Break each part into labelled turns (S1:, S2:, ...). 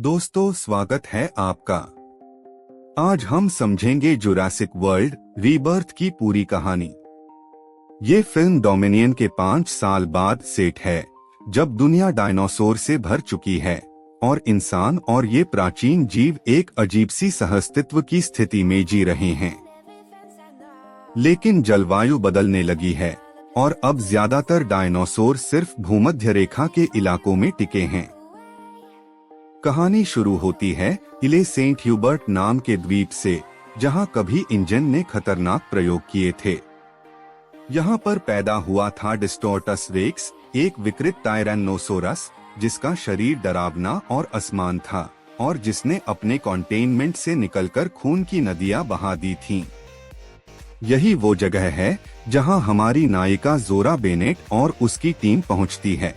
S1: दोस्तों, स्वागत है आपका। आज हम समझेंगे जुरासिक वर्ल्ड रीबर्थ की पूरी कहानी। ये फिल्म डोमिनियन के 5 साल बाद सेट है, जब दुनिया डायनासोर से भर चुकी है और इंसान और ये प्राचीन जीव एक अजीब सी सहअस्तित्व की स्थिति में जी रहे हैं। लेकिन जलवायु बदलने लगी है और अब ज्यादातर डायनासोर सिर्फ भूमध्य रेखा के इलाकों में टिके हैं। कहानी शुरू होती है इले सेंट ह्यूबर्ट नाम के द्वीप से, जहां कभी इंजन ने खतरनाक प्रयोग किए थे। यहां पर पैदा हुआ था डिस्टोर्टस रेक्स, एक विकृत टायरैनोसोरस जिसका शरीर डरावना और असमान था और जिसने अपने कंटेनमेंट से निकलकर खून की नदियां बहा दी थीं। यही वो जगह है जहां हमारी नायिका जोरा बेनेट और उसकी टीम पहुंचती है।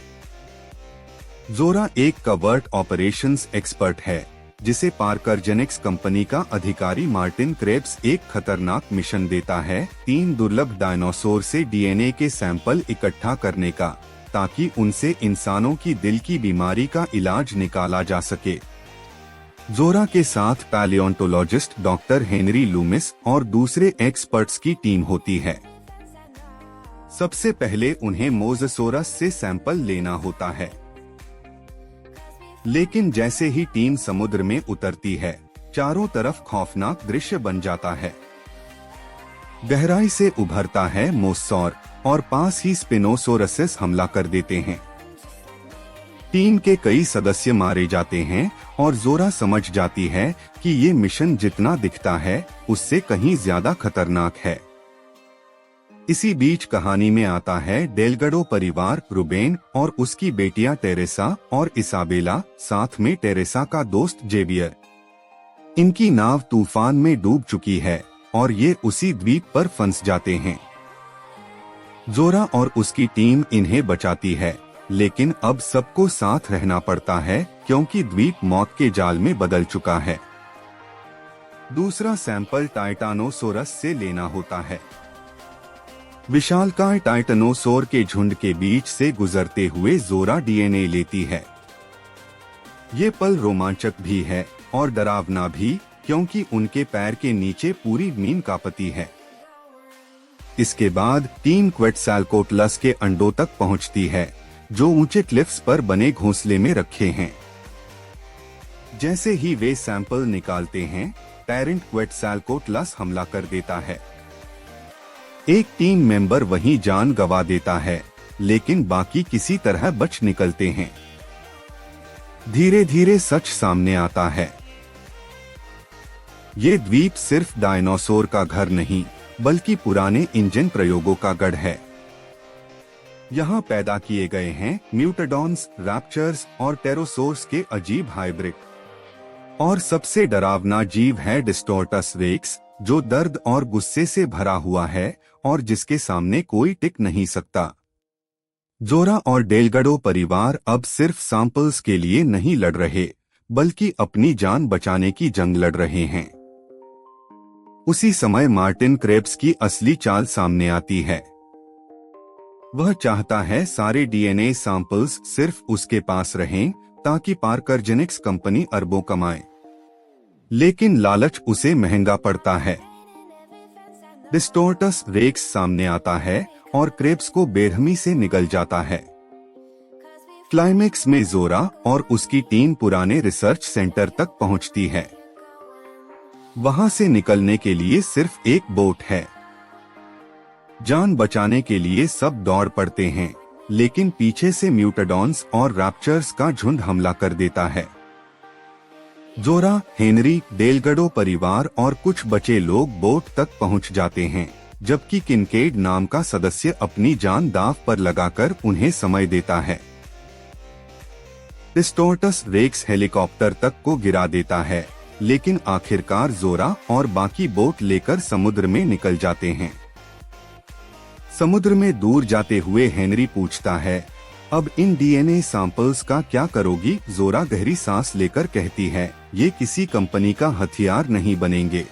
S1: जोरा एक कवर्ट ऑपरेशंस एक्सपर्ट है, जिसे पार्कर जेनेटिक्स कंपनी का अधिकारी मार्टिन क्रेब्स एक खतरनाक मिशन देता है 3 दुर्लभ डायनासोर से डीएनए के सैंपल इकट्ठा करने का, ताकि उनसे इंसानों की दिल की बीमारी का इलाज निकाला जा सके। जोरा के साथ पैलियोंटोलॉजिस्ट डॉक्टर हेनरी लूमिस और दूसरे एक्सपर्ट्स की टीम होती है। सबसे पहले उन्हें मोज़ोसोरस से सैंपल लेना होता है, लेकिन जैसे ही टीम समुद्र में उतरती है, चारों तरफ खौफनाक दृश्य बन जाता है। गहराई से उभरता है मोसौर और पास ही स्पिनोसोरसिस हमला कर देते हैं। टीम के कई सदस्य मारे जाते हैं और जोरा समझ जाती है कि ये मिशन जितना दिखता है उससे कहीं ज्यादा खतरनाक है। इसी बीच कहानी में आता है डेलगडो परिवार, रुबेन और उसकी बेटियां टेरेसा और इसाबेला, साथ में टेरेसा का दोस्त जेवियर। इनकी नाव तूफान में डूब चुकी है और ये उसी द्वीप पर फंस जाते हैं। जोरा और उसकी टीम इन्हें बचाती है, लेकिन अब सबको साथ रहना पड़ता है क्योंकि द्वीप मौत के जाल में बदल चुका है। दूसरा सैंपल टाइटानोसोरस से लेना होता है। विशालकाय टाइटानोसोर के झुंड के बीच से गुजरते हुए जोरा डीएनए लेती है। ये पल रोमांचक भी है और डरावना भी, क्योंकि उनके पैर के नीचे पूरी मीन का पति है। इसके बाद टीम क्वेटसैलकोटलस के अंडों तक पहुंचती है, जो ऊंचे क्लिफ्स पर बने घोंसले में रखे हैं। जैसे ही वे सैंपल निकालते हैं, पेरेंट क्वेटसैलकोटलस हमला कर देता है। एक टीम मेंबर वहीं जान गंवा देता है, लेकिन बाकी किसी तरह बच निकलते हैं। धीरे धीरे सच सामने आता है। ये द्वीप सिर्फ डायनासोर का घर नहीं, बल्कि पुराने इंजन प्रयोगों का गढ़ है। यहाँ पैदा किए गए हैं म्यूटाडॉन्स, रैप्चर्स और टेरोसोर्स के अजीब हाइब्रिड। और सबसे डरावना जीव है डिस्टोर्टस रेक्स, जो दर्द और गुस्से से भरा हुआ है और जिसके सामने कोई टिक नहीं सकता। जोरा और डेलगडो परिवार अब सिर्फ सैंपल्स के लिए नहीं लड़ रहे, बल्कि अपनी जान बचाने की जंग लड़ रहे हैं। उसी समय मार्टिन क्रेब्स की असली चाल सामने आती है। वह चाहता है सारे डीएनए सैंपल्स सिर्फ उसके पास रहें, ताकि पार्कर जेनेटिक्स कंपनी अरबों कमाए। लेकिन लालच उसे महंगा पड़ता है। डिस्टोर्टस रेक्स सामने आता है और क्रेब्स को बेरहमी से निगल जाता है। क्लाइमेक्स में जोरा और उसकी टीम पुराने रिसर्च सेंटर तक पहुंचती है। वहां से निकलने के लिए सिर्फ एक बोट है। जान बचाने के लिए सब दौड़ पड़ते हैं, लेकिन पीछे से म्यूटाडॉन्स और रैप्चर्स का झुंड हमला कर देता है। जोरा, हेनरी, डेलगडो परिवार और कुछ बचे लोग बोट तक पहुंच जाते हैं, जबकि किनकेड नाम का सदस्य अपनी जान दांव पर लगाकर उन्हें समय देता है। डिस्टोर्टस रेक्स हेलीकॉप्टर तक को गिरा देता है, लेकिन आखिरकार जोरा और बाकी बोट लेकर समुद्र में निकल जाते हैं। समुद्र में दूर जाते हुए हेनरी पूछता है, अब इन डीएनए सैंपल्स का क्या करोगी? जोरा गहरी सांस लेकर कहती है, ये किसी कंपनी का हथियार नहीं बनेंगे।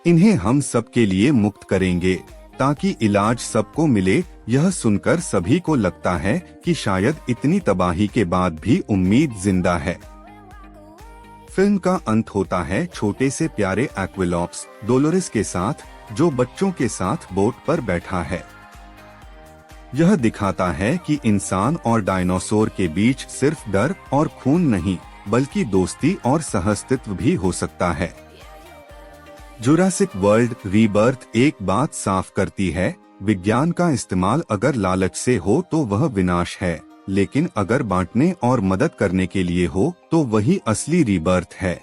S1: इन्हें हम सबके लिए मुक्त करेंगे, ताकि इलाज सबको मिले। यह सुनकर सभी को लगता है कि शायद इतनी तबाही के बाद भी उम्मीद जिंदा है। फिल्म का अंत होता है छोटे से प्यारे एक्विलॉप्स डोलोरेस के साथ, जो बच्चों के साथ बोट पर बैठा है। यह दिखाता है कि इंसान और डायनासोर के बीच सिर्फ डर और खून नहीं, बल्कि दोस्ती और सहअस्तित्व भी हो सकता है। जुरासिक वर्ल्ड रीबर्थ एक बात साफ करती है, विज्ञान का इस्तेमाल अगर लालच से हो तो वह विनाश है, लेकिन अगर बांटने और मदद करने के लिए हो तो वही असली रीबर्थ है।